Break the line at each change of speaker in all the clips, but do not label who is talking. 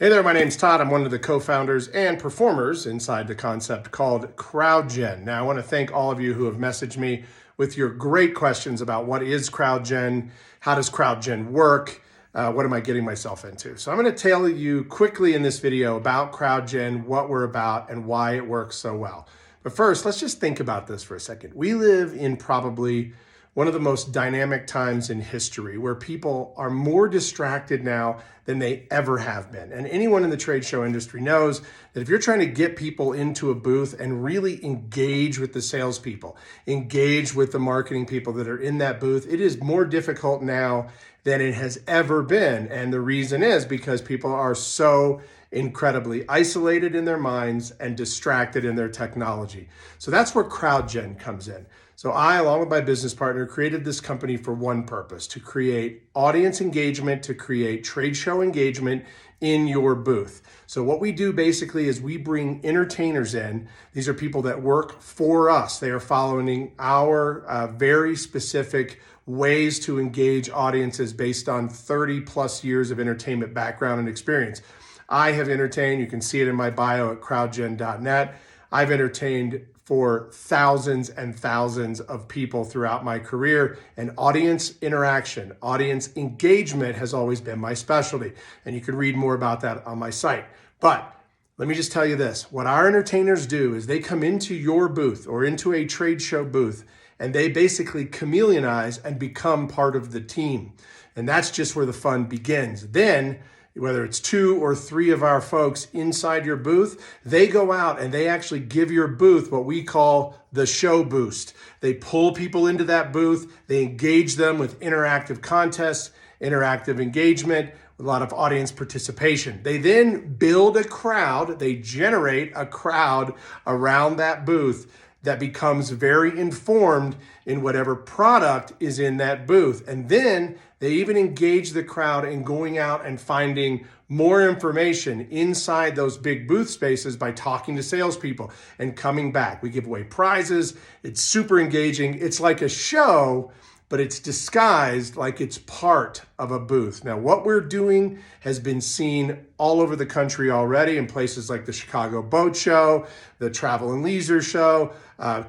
Hey there, my name's Todd. I'm one of the co-founders and performers inside the concept called CrowdGen. Now, I want to thank all of you who have messaged me with your great questions about what is CrowdGen, how does CrowdGen work, what am I getting myself into? So I'm going to tell you quickly in this video about CrowdGen, what we're about, and why it works so well. But first, let's just think about this for a second. We live in probably one of the most dynamic times in history where people are more distracted now than they ever have been. And anyone in the trade show industry knows that if you're trying to get people into a booth and really engage with the salespeople, engage with the marketing people that are in that booth, it is more difficult now than it has ever been. And the reason is because people are so incredibly isolated in their minds and distracted in their technology. So that's where CrowdGen comes in. So I, along with my business partner, created this company for one purpose: to create audience engagement, to create trade show engagement in your booth. So what we do basically is we bring entertainers in. These are people that work for us. They are following our very specific ways to engage audiences based on 30 plus years of entertainment background and experience. I have entertained, you can see it in my bio at crowdgen.net. I've entertained for thousands and thousands of people throughout my career, and audience interaction, audience engagement has always been my specialty. And you can read more about that on my site. But let me just tell you this, what our entertainers do is they come into your booth or into a trade show booth, and they basically chameleonize and become part of the team. And that's just where the fun begins. Then, whether it's 2 or 3 of our folks inside your booth, they go out and they actually give your booth what we call the show boost. They pull people into that booth, they engage them with interactive contests, interactive engagement, with a lot of audience participation. They then build a crowd, they generate a crowd around that booth that becomes very informed in whatever product is in that booth. And then they even engage the crowd in going out and finding more information inside those big booth spaces by talking to salespeople and coming back. We give away prizes. It's super engaging. It's like a show, but it's disguised like it's part of a booth. Now, what we're doing has been seen all over the country already in places like the Chicago Boat Show, the Travel and Leisure Show.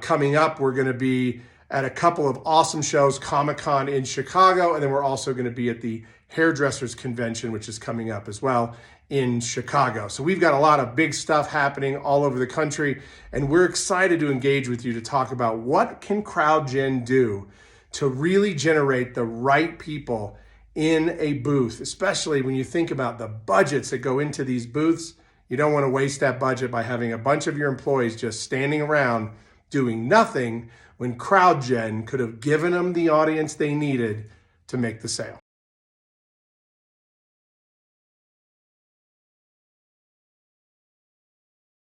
Coming up, we're going to be at a couple of awesome shows, Comic-Con in Chicago, and then we're also going to be at the Hairdressers Convention, which is coming up as well in Chicago. So we've got a lot of big stuff happening all over the country, and we're excited to engage with you to talk about what can CrowdGen do to really generate the right people in a booth, especially when you think about the budgets that go into these booths. You don't want to waste that budget by having a bunch of your employees just standing around doing nothing when CrowdGen could have given them the audience they needed to make the sale.